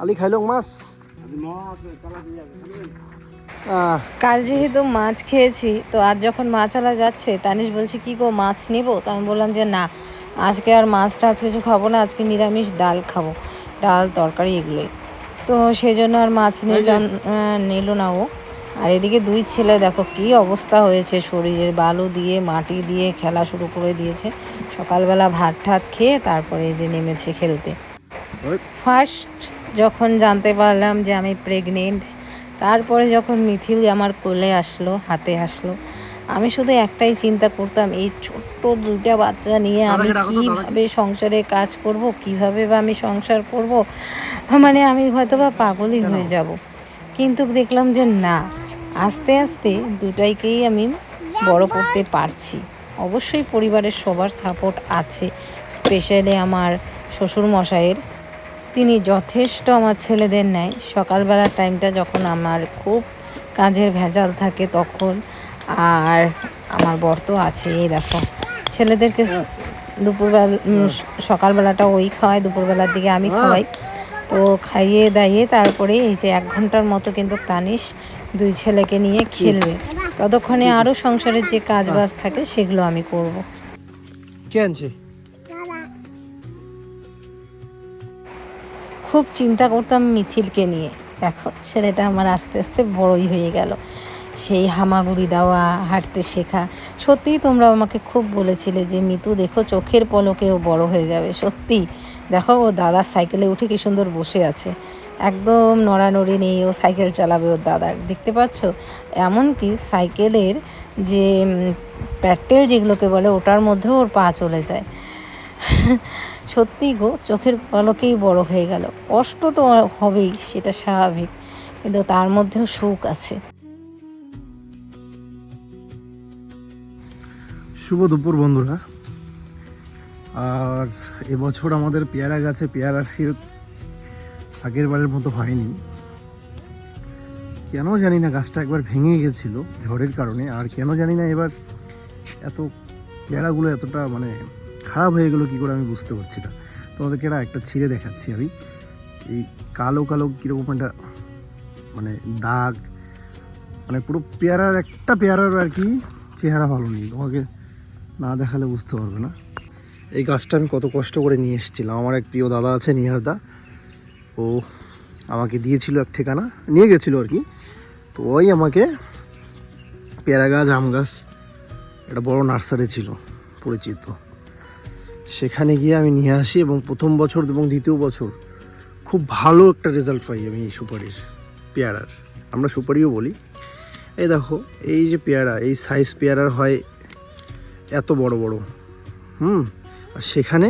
কালি খাইলং মাছ। কাল যেহেতু মাছ খেয়েছি, তো আজ যখন মাছওয়ালা যাচ্ছে, তানিশ বলছে কি গো মাছ নেবো? তো আমি বললাম যে না, আজকে আর মাছ টাছ কিছু খাবো না, আজকে নিরামিষ ডাল খাবো, ডাল তরকারি এগুলোই। তো সেই জন্য আর মাছ নিল না ও। আর এদিকে দুই ছেলে দেখো কি অবস্থা হয়েছে, শরীরের বালু দিয়ে মাটি দিয়ে খেলা শুরু করে দিয়েছে। সকালবেলা ভাত ঠাত খেয়ে তারপরে এই যে নেমেছে খেলতে। ফার্স্ট যখন জানতে পারলাম যে আমি প্রেগনেন্ট, তারপরে যখন মিথিল আমার কোলে আসলো, হাতে আসলো, আমি শুধু একটাই চিন্তা করতাম, এই ছোট্ট দুইটা বাচ্চা নিয়ে আমি কীভাবে সংসারে কাজ করব, কিভাবে বা আমি সংসার করব, মানে আমি হয়তো বা পাগলই হয়ে যাব। কিন্তু দেখলাম যে না, আস্তে আস্তে দুটাইকেই আমি বড় করতে পারছি। অবশ্যই পরিবারের সবার সাপোর্ট আছে, স্পেশালি আমার শ্বশুরমশাইয়ের। তিনি যথেষ্ট আমার ছেলেদের নেয়। সকালবেলার টাইমটা যখন আমার খুব কাজের ভেজাল থাকে তখন, আর আমার বর তো আছেই। দেখো ছেলেদেরকে দুপুরবেলা সকালবেলাটা ওই খাওয়ায়, দুপুরবেলার দিকে আমি খাওয়াই। তো খাইয়ে দাইয়ে তারপরে এই যে 1 ঘন্টার মতো কিন্তু তানিশ দুই ছেলেকে নিয়ে খেলবে। ততক্ষণে আরও সংসারের যে কাজ বাজ থাকে সেগুলো আমি করব। কে আনছে? খুব চিন্তা করতাম মিথিলকে নিয়ে। দেখো ছেলেটা আমার আস্তে আস্তে বড়ই হয়ে গেল, সেই হামাগুড়ি দেওয়া, হাঁটতে শেখা। সত্যিই তোমরা আমাকে খুব বলেছিলে যে মিতু দেখো চোখের পলকেও বড় হয়ে যাবে। সত্যি দেখো ও দাদার সাইকেলে উঠে কি সুন্দর বসে আছে, একদম নড়ানড়ি নেই, ও সাইকেল চালাবে ওর দাদার। দেখতে পাচ্ছ, এমনকি সাইকেলের যে প্যাটেল যেগুলোকে বলে ওটার মধ্যেও ওর পা চলে যায়। সত্যি গো, চোখের পলকেই বড় হয়ে গেল। কষ্ট তো হবেই, সেটা স্বাভাবিক, কিন্তু তার মধ্যেও সুখ আছে। শুভ দুপুর বন্ধুরা। আর এবছর আমাদের পেয়ারা গাছে পেয়ারা ফির আগের বারের মতো হয়নি। কেন জানি না, গাছটা একবার ভেঙে গেছিল ঝড়ের কারণে, আর কেন জানি না এবার এত পেয়ারাগুলো এতটা মানে খারাপ হয়ে গেলো কী করে আমি বুঝতে পারছি না। তোমাদেরকে একটা ছিঁড়ে দেখাচ্ছি আমি। এই কালো কালো কীরকম একটা মানে দাগ, মানে পুরো পেয়ারার একটা পেয়ারার আর কি চেহারা ভালো নেই, তোমাকে না দেখালে বুঝতে পারবে না। এই গাছটা আমি কত কষ্ট করে নিয়ে এসেছিলাম। আমার এক প্রিয় দাদা আছে, নিহারদা, ও আমাকে দিয়েছিল এক ঠিকানা, নিয়ে গেছিলো আর কি। তো ওই আমাকে পেয়ারা গাছ, আম গাছ, একটা বড় নার্সারি ছিল পরিচিত, সেখানে গিয়ে আমি নিয়ে আসি এবং প্রথম বছর এবং দ্বিতীয় বছর খুব ভালো একটা রেজাল্ট পাই আমি এই সুপারির, পেয়ারার। আমরা সুপারিও বলি। এই দেখো এই যে পেয়ারা, এই সাইজ পেয়ারার হয় এত বড় বড়, আর সেখানে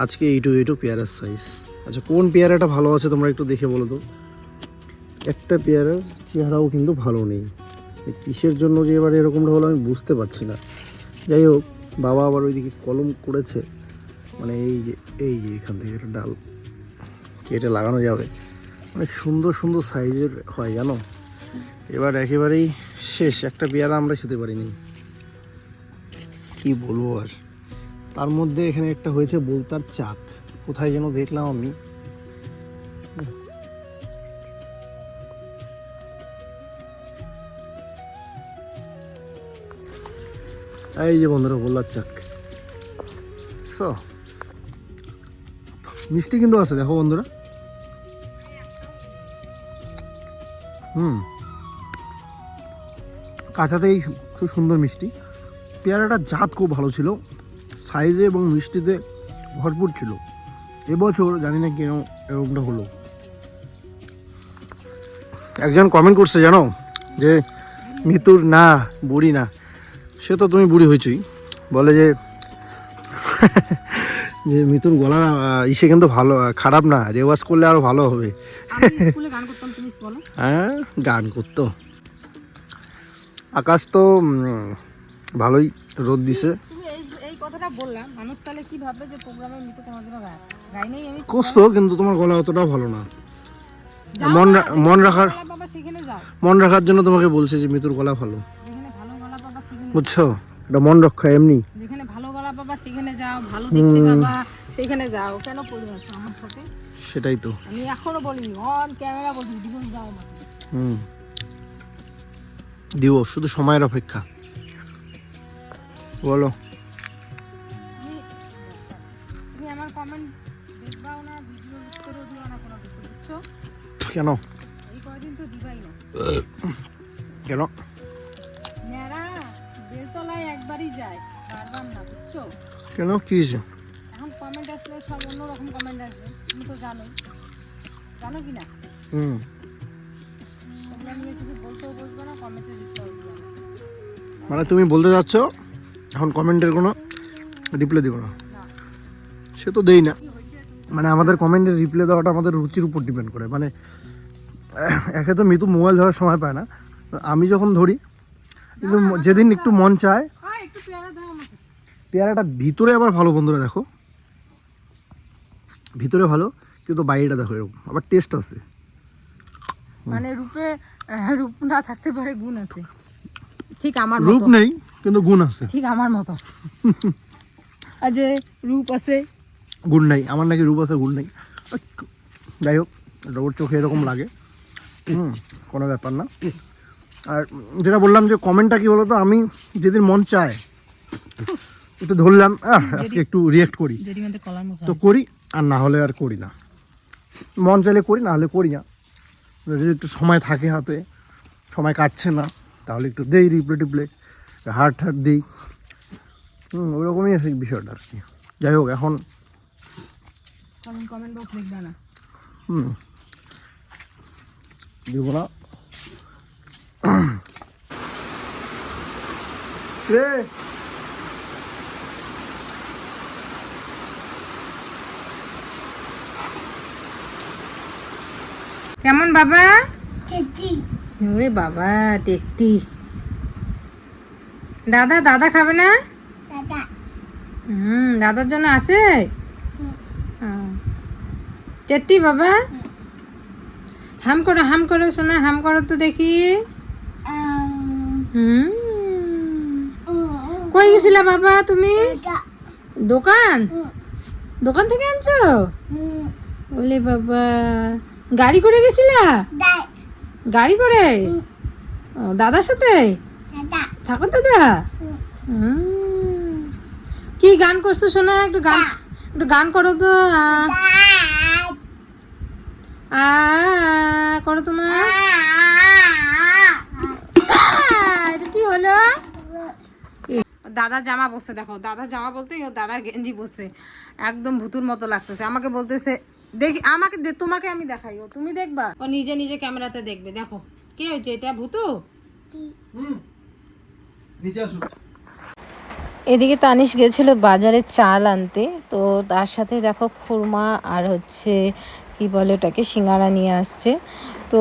আজকে এইটু পেয়ারার সাইজ। আচ্ছা কোন পেয়ারাটা ভালো আছে তোমরা একটু দেখে বলো তো। একটা পেয়ারার চেহারাও কিন্তু ভালো নেই, কিসের জন্য যে এবার এরকমটা হলো আমি বুঝতে পারছি না। যাই হোক, বাবা আবার ওইদিকে কলম করেছে, মানে এই যে এখান থেকে একটা ডাল কেটে লাগানো যাবে। অনেক সুন্দর সুন্দর সাইজের হয় জানো। এবার একেবারেই শেষ, একটা পেয়ারা আমরা খেতে পারিনি, কি বলবো আর। তার মধ্যে এখানে একটা হয়েছে বোলতার চাক, কোথায় যেন দেখলাম আমি। এই যে বন্ধুরা বোলতার চাক, মিষ্টি কিন্তু আছে দেখো বন্ধুরা। কাঁচাতেই খুব সুন্দর মিষ্টি। পেয়ারাটার জাত খুব ভালো ছিল, সাইজে এবং মিষ্টিতে ভরপুর ছিল। এবছর জানি না কেন এরকমটা হলো। একজন কমেন্ট করছে জানো যে মিতুর না বুড়ি না, সে তো তুমি বুড়ি হয়েছই, বলে যে যে মিতুর গলা ইসে কিন্তু ভালো, খারাপ না, রেওয়াজ করলে আরো ভালো হবে। হ্যাঁ গান করতো। আকাশ তো ভালোই রোদ দিছে। কষ্ট, কিন্তু তোমার গলা অতটাও ভালো না। মন রাখার জন্য তোমাকে বলছে যে মিতুর গলা ভালো, বুঝছো, এটা মন রক্ষা এমনি। পাবা সেখানে যাও, ভালো দেখতে পাবা সেখানে যাও, কেন পড়ে আছো আমার সাথে? সেটাই তো। আমি এখনো বলি, অন ক্যামেরা বলছি দিবস দাও আমাকে। দিও, শুধু সময়ের অপেক্ষা। বলো। তুমি আমার কমেন্ট দেখবাও না, ভিডিও করে দিও না কোনো কিছু, বুঝছো? কেন? এই কয়দিন তো দিবাই না। কেন? মেয়েরা বেলতলায় একবারই যায়, বারবার না, বুঝছো? কেন, কি হয়েছে? এখন কমেন্ট আসলে সব অন্যরকম কমেন্ট আসবে, তুমি তো জানোই, জানো কি না? তোমরা নিয়ে কিছু বলতেও বসবে না, কমেন্টে রিপ্লাই দিবে না। মানে তুমি বলতে যাচ্ছ এখন কমেন্টের কোনো রিপ্লাই দিব না? সে তো দেই না। মানে আমাদের কমেন্টের রিপ্লাই দেওয়াটা আমাদের রুচির উপর ডিপেন্ড করে। মানে একে তো মিতু মোবাইল ধরার সময় পায় না, আমি যখন ধরি, কিন্তু যেদিন একটু মন চায়। একটু পেয়ারা দাও আমাকে। পেয়ারাটা ভিতরে আবার ভালো, বন্ধুরা দেখো, ভিতরে ভালো, কিন্তু বাইরেটা দেখো এরকম, আবার টেস্ট আছে। মানে রূপ না থাকতে পারে, গুণ আছে। ঠিক আমার রূপ মতো। নেই কিন্তু গুণ আছে। ঠিক আমার মতো। আর যে রূপ আছে গুণ নাই, আমার নাকি রূপ আছে গুণ নেই। যাই হোক, ওর চোখে এরকম লাগে, কোনো ব্যাপার না। আর যেটা বললাম যে কমেন্টটা কি বলতো, আমি যেদিন মন চায় একটু ধরলাম, আজকে একটু রিয়েক্ট করি, তো করি, আর না হলে আর করি না। মন চাইলে করি, না হলে করি না। যদি একটু সময় থাকে হাতে, সময় কাটছে না, তাহলে একটু দেই রিপ্লে টিপ্লে, হার্ট দিই। ওইরকমই আছে বিষয়টা আর কি। যাই হোক, এখন কমেন্ট বক্স লিখবে না। দিব না রে। কেমন বাবা? ওরে বাবা, টেট্টি। দাদা খাবে না? দাদার জন্য আছে টেট্টি বাবা। হাম করো শোনা, হাম করো তো দেখি। কই গেছিলা বাবা তুমি? দোকান থেকে আনছো? বলে বাবা, গাড়ি করে গেছিলা? গাড়ি করে? দাদার সাথে? ঠাকুর দাদা? কি গান করছো শোনা? একটু গান করো তো। করো তোমার। এটা কি হলো? দাদার জামা বসছে, দেখো দাদার জামা বলতে দাদার গেঞ্জি বসছে, একদম ভুতুর মতো লাগতেছে। আমাকে বলতেছে দেখি, তোমাকে আমি দেখাই, ও তুমি দেখবা, ও নিজে ক্যামেরাতে দেখবে। দেখো কি হয়েছে, এটা ভুতু। এদিকে তানিশ গেছিল বাজারে চাল আনতে, তো তার সাথে দেখো খুরমা আর হচ্ছে কি বলে ওটাকে, সিঙ্গারা নিয়ে আসছে। তো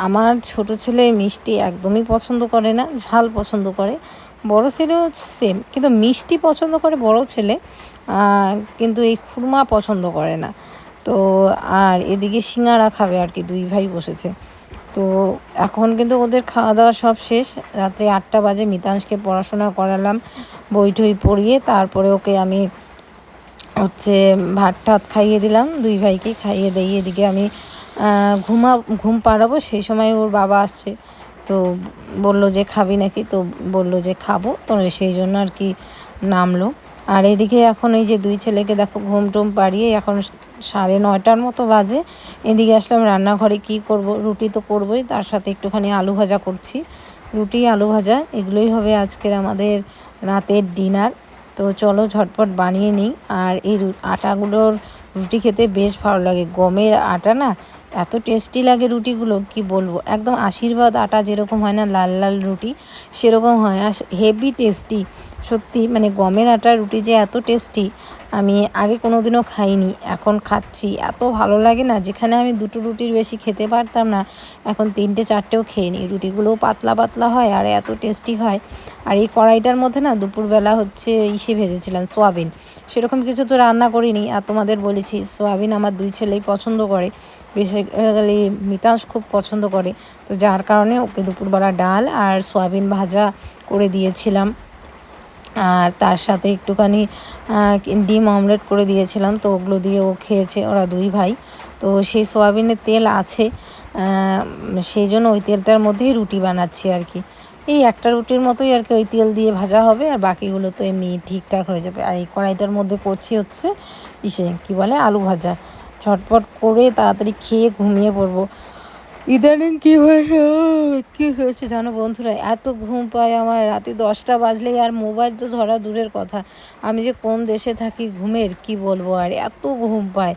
আমার ছোট ছেলে মিষ্টি একদমই পছন্দ করে না, ঝাল পছন্দ করে। বড় ছেলেও সেম, কিন্তু মিষ্টি পছন্দ করে বড় ছেলে, কিন্তু এই খুরমা পছন্দ করে না। তো আর এদিকে সিঙ্গারা খাবে আর কি, দুই ভাই বসেছে। তো এখন কিন্তু ওদের খাওয়া দাওয়া সব শেষ। রাত্রে 8টা বাজে মিতাংশকে পড়াশোনা করালাম, বই টই পড়িয়ে, তারপরে ওকে আমি হচ্ছে ভাত টাত খাইয়ে দিলাম, দুই ভাইকে খাইয়ে দিয়ে এদিকে আমি ঘুম পাড়াবো। সেই সময় ওর বাবা আসছে, তো বললো যে খাবি নাকি, তো বললো যে খাবো, তো সেই জন্য আর কি নামলো। আর এদিকে এখন এই যে দুই ছেলেকে দেখো ঘুম টুম পাড়িয়ে এখন 9:30 মতো বাজে। এদিকে আসলাম রান্নাঘরে, কি করব, রুটি তো করবই, তার সাথে একটুখানি আলু ভাজা করছি। রুটি আলু ভাজা এগুলোই হবে আজকের আমাদের রাতের ডিনার। তো চলো ঝটপট বানিয়ে নিই। আর এই আটাগুলোর রুটি খেতে বেশ ভালো লাগে, গমের আটা না, এত টেস্টি লাগে রুটিগুলো, কি বলবো, একদম আশীর্বাদ আটা যেরকম হয় না, লাল লাল রুটি সেরকম হয়, আর হেভি টেস্টি সত্যি। মানে গমের আটার রুটি যে এত টেস্টি আমি আগে কোনো দিনও খাইনি, এখন খাচ্ছি, এত ভালো লাগে না। যেখানে আমি 2টো রুটির বেশি খেতে পারতাম না, এখন 3টে 4টেও খেয়ে নিই। রুটিগুলোও পাতলা পাতলা হয় আর এত টেস্টি হয়। আর এই কড়াইটার মধ্যে না দুপুরবেলা হচ্ছে ভেজেছিলাম সোয়াবিন, সেরকম কিছু তো রান্না করিনি। আর তোমাদের বলেছি সোয়াবিন আমার দুই ছেলেই পছন্দ করে, বেসিক্যালি মিতাংশ খুব পছন্দ করে, তো যার কারণে ওকে দুপুরবেলা ডাল আর সোয়াবিন ভাজা করে দিয়েছিলাম। আর তার সাথে একটুখানি ডিম অমলেট করে দিয়েছিলাম, তো ওগুলো দিয়ে ও খেয়েছে, ওরা দুই ভাই। তো সেই সোয়াবিনের তেল আছে, সেই জন্য ওই তেলটার মধ্যেই রুটি বানাচ্ছি আর কি। এই একটা রুটির মতোই আর কি, ওই তেল দিয়ে ভাজা হবে, আর বাকিগুলো তো এমনি ঠিকঠাক হয়ে যাবে। আর এই কড়াইটার মধ্যে করছি হচ্ছে কী বলে আলু ভাজা, ঝটপট করে তাড়াতাড়ি খেয়ে ঘুমিয়ে পড়বো। ইদানিং কী হয়েছে জানো বন্ধুরা, এত ঘুম পায় আমার, রাতে 10টা বাজলেই, আর মোবাইল তো ধরা দূরের কথা, আমি যে কোন দেশে থাকি ঘুমের কি বলবো, আর এত ঘুম পায়।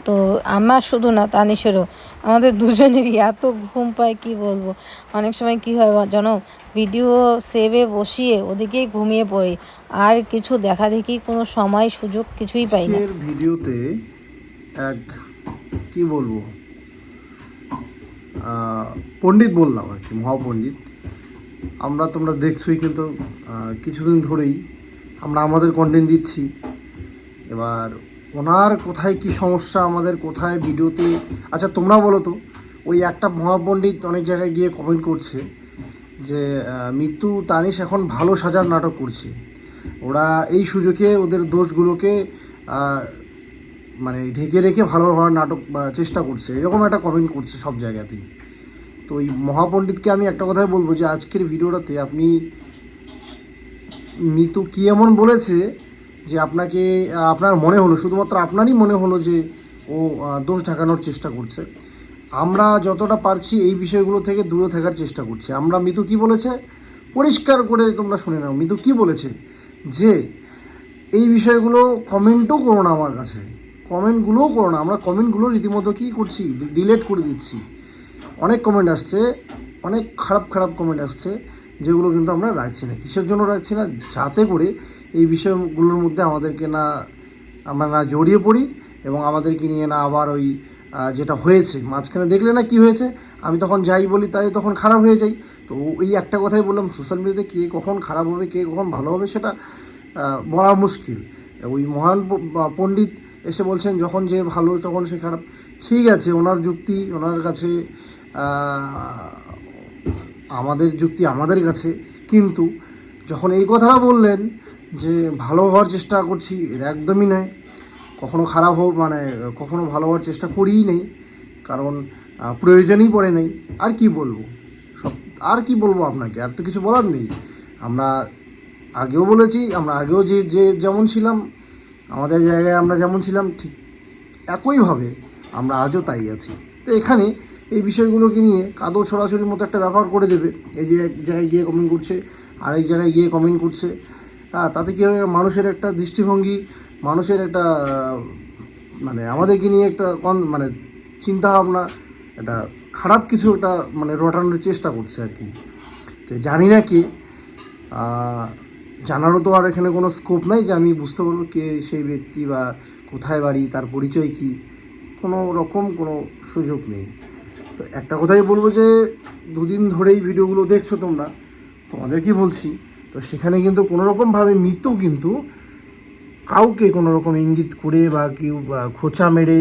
তো আমার শুধু না, তানিশেরও, আমাদের দুজনেরই এত ঘুম পায় কি বলবো। অনেক সময় কি হয় জানো, ভিডিও সেভে বসিয়ে ওদিকেই ঘুমিয়ে পড়ি, আর কিছু দেখা দেখি কোনো সময় সুযোগ কিছুই পাই না। ভিডিওতে এক কি বলবো পণ্ডিত বললাম আর কি, মহাপণ্ডিত। তোমরা দেখছোই, কিন্তু কিছুদিন ধরেই আমরা আমাদের কন্টেন্ট দিচ্ছি। এবার ওনার কোথায় কি সমস্যা, আমাদের কোথায় ভিডিওতে, আচ্ছা তোমরা বলো তো, ওই একটা মহাপণ্ডিত অনেক জায়গায় গিয়ে কমেন্ট করছে যে মৃত্যু তানিশ এখন ভালো সাজার নাটক করছে, ওরা এই সুযোগে ওদের দোষগুলোকে মানে ঢেকে রেখে ভালো হওয়ার নাটক চেষ্টা করছে, এরকম একটা কমেন্ট করছে সব জায়গাতেই। তো ওই মহাপণ্ডিতকে আমি একটা কথাই বলবো যে আজকের ভিডিওটাতে আপনি মিতু কী এমন বলেছে যে আপনার মনে হলো, শুধুমাত্র আপনারই মনে হলো যে ও দোষ ঢাকানোর চেষ্টা করছে। আমরা যতটা পারছি এই বিষয়গুলো থেকে দূরে থাকার চেষ্টা করছি। মিতু কি বলেছে পরিষ্কার করে তোমরা শুনে নাও। মিতু কি বলেছে যে এই বিষয়গুলো কমেন্টও করো না, আমার কাছে কমেন্টগুলোও করো না। আমরা কমেন্টগুলো রীতিমতো কী করছি, ডিলিট করে দিচ্ছি। অনেক কমেন্ট আসছে, অনেক খারাপ খারাপ কমেন্ট আসছে, যেগুলো কিন্তু আমরা রাখছি না। কিসের জন্য রাখছি না, যাতে করে এই বিষয়গুলোর মধ্যে আমরা না জড়িয়ে পড়ি, এবং আমাদেরকে নিয়ে না আবার ওই যেটা হয়েছে মাঝখানে দেখলে না কি হয়েছে, আমি তখন যাই বলি তাই তখন খারাপ হয়ে যাই। তো এই একটা কথাই বললাম, সোশ্যাল মিডিয়াতে কে কখন খারাপ হবে কে কখন ভালো হবে সেটা বলা মুশকিল। ওই মহান পণ্ডিত এসে বলছেন যখন যে ভালো তখন সে খারাপ, ঠিক আছে, ওনার যুক্তি ওনার কাছে, আমাদের যুক্তি আমাদের কাছে। কিন্তু যখন এই কথাটা বললেন যে ভালো হওয়ার চেষ্টা করছি, এটা একদমই নয়। কখনো খারাপ কখনো ভালো হওয়ার চেষ্টা করিই নেই, কারণ প্রয়োজনই পড়ে নেই। আর কি বলবো, আর কি বলবো আপনাকে, আর তো কিছু বলার নেই। আমরা আগেও বলেছি, আমরা আগেও যে যেমন ছিলাম, আমাদের জায়গায় আমরা যেমন ছিলাম ঠিক একইভাবে আমরা আজও তাই আছি। তো এখানে এই বিষয়গুলোকে নিয়ে কাদো ছড়াছড়ির মতো একটা ব্যাপার করে দেবে, এই যে এক জায়গায় গিয়ে কমেন্ট করছে আর এক জায়গায় গিয়ে কমেন্ট করছে, তাতে কী হবে, মানুষের একটা দৃষ্টিভঙ্গি, মানুষের একটা আমাদেরকে নিয়ে একটা চিন্তাভাবনা, একটা খারাপ কিছু একটা রটানোর চেষ্টা করছে আর কি। তো জানি না কি, জানারও তো আর এখানে কোনো স্কোপ নাই যে আমি বুঝতে পারবো কে সেই ব্যক্তি বা কোথায় বাড়ি, তার পরিচয় কী, কোনো রকম কোনো সুযোগ নেই। তো একটা কথাই বলবো যে দুদিন ধরেই ভিডিওগুলো দেখছো তোমরা, তোমাদেরকে বলছি, তো সেখানে কিন্তু কোনোরকমভাবে মৃত্যু কিন্তু কাউকে কোনো রকম ইঙ্গিত করে বা কেউ খোঁচা মেরে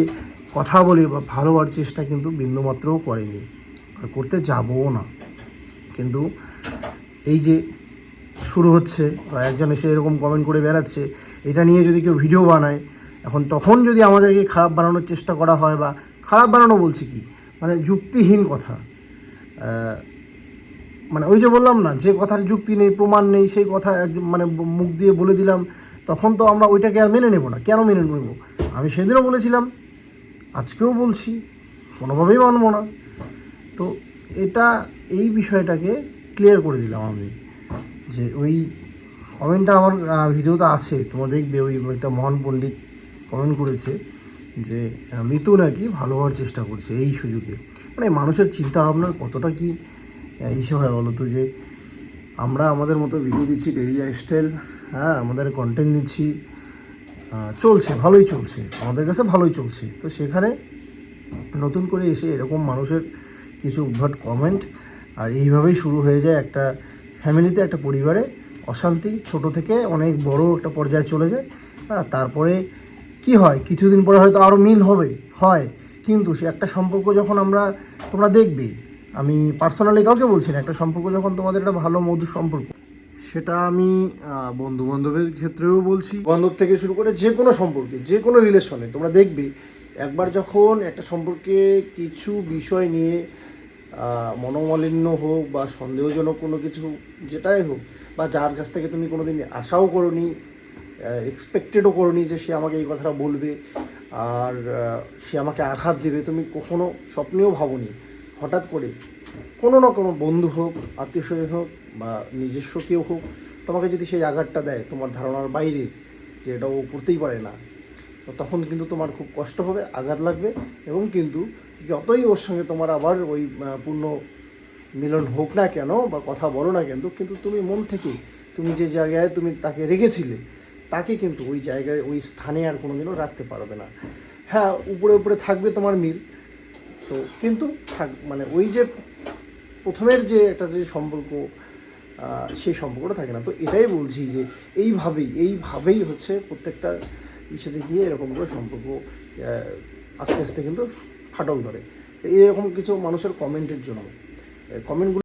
কথা বলে বা ভালো হওয়ার চেষ্টা কিন্তু বিন্দুমাত্রও করেনি, আর করতে যাবও না। কিন্তু এই যে শুরু হচ্ছে, বা একজন এসে এরকম কমেন্ট করে বেড়াচ্ছে, এটা নিয়ে যদি কেউ ভিডিও বানায়, তখন যদি আমাদেরকে খারাপ বানানোর চেষ্টা করা হয়, বা খারাপ বানানো বলছি কি, যুক্তিহীন কথা, ওই যে বললাম না, যে কথার যুক্তি নেই প্রমাণ নেই, সেই কথা মুখ দিয়ে বলে দিলাম, তখন তো আমরা ওইটাকে আর মেনে নেব না। কেন মেনে নেব? আমি সেদিনও বলেছিলাম, আজকেও বলছি, কোনোভাবেই মানব না। তো এই বিষয়টাকে ক্লিয়ার করে দিলাম আমি, যে ওই কমেন্টটা আমার ভিডিওতে আছে, তোমরা দেখবে, ওই একটা মহান পণ্ডিত কমেন্ট করেছে যে মৃত্যু নাকি ভালো হওয়ার চেষ্টা করছে এই সুযোগে। মানুষের চিন্তা ভাবনার কতটা কি ইসে হয় বলো তো, যে আমরা আমাদের মতো ভিডিও দিচ্ছি, ডেইলি লাইফস্টাইল, আমাদের কন্টেন্ট দিচ্ছি, চলছে, ভালোই চলছে, আমাদের কাছে ভালোই চলছে। তো সেখানে নতুন করে এসে এরকম মানুষের কিছু উদ্ভট কমেন্ট, আর এইভাবেই শুরু হয়ে যায় একটা ফ্যামিলিতে, একটা পরিবারে অশান্তি, ছোট থেকে অনেক বড় একটা পর্যায়ে চলে যায়। তারপরে কি হয়, কিছুদিন পরে হয়তো আরও মিল হয়, কিন্তু সে একটা সম্পর্ক যখন তোমরা দেখবে, আমি পার্সোনালি কাউকে বলছি না, একটা সম্পর্ক যখন তোমাদের একটা ভালো মধুর সম্পর্ক, সেটা আমি বন্ধু বান্ধবের ক্ষেত্রেও বলছি, বান্ধব থেকে শুরু করে যে কোনো সম্পর্কে, যে কোনো রিলেশনে তোমরা দেখবে একবার যখন একটা সম্পর্কে কিছু বিষয় নিয়ে মনোমালিন্য হোক বা সন্দেহজনক কোনো কিছু যেটাই হোক, বা যার কাছ থেকে তুমি কোনোদিন আশাও করোনি, এক্সপেক্টেডও করোনি যে সে আমাকে এই কথাটা বলবে আর সে আমাকে আঘাত দেবে, তুমি কখনো স্বপ্নেও ভাবোনি, হঠাৎ করে কোনো না কোনো বন্ধু হোক, আত্মীয় স্বজন হোক বা নিজস্ব কেউ হোক, তোমাকে যদি সেই আঘাতটা দেয় তোমার ধারণার বাইরে, যে এটা ও করতেই পারে না, তো তখন কিন্তু তোমার খুব কষ্ট হবে, আঘাত লাগবে, এবং কিন্তু যতই ওর সঙ্গে তোমার আবার ওই পূর্ণ মিলন হোক না কেন বা কথা বলো না কেন, কিন্তু তুমি মন থেকে তুমি যে জায়গায় তুমি তাকে রেখেছিলে তাকে কিন্তু ওই জায়গায় ওই স্থানে আর কোনোদিনও রাখতে পারবে না। হ্যাঁ, উপরে উপরে থাকবে তোমার মিল, তো কিন্তু মানে ওই যে প্রথমের যে একটা যে সম্পর্ক, সেই সম্পর্কটা থাকে না। তো এটাই বলছি যে এইভাবেই হচ্ছে প্রত্যেকটা বিষয়তে গিয়ে এরকম করে সম্পর্ক আস্তে আস্তে কিন্তু ফাটল ধরে। এরকম কিছু মানুষের কমেন্টের জন্য, কমেন্টগুলো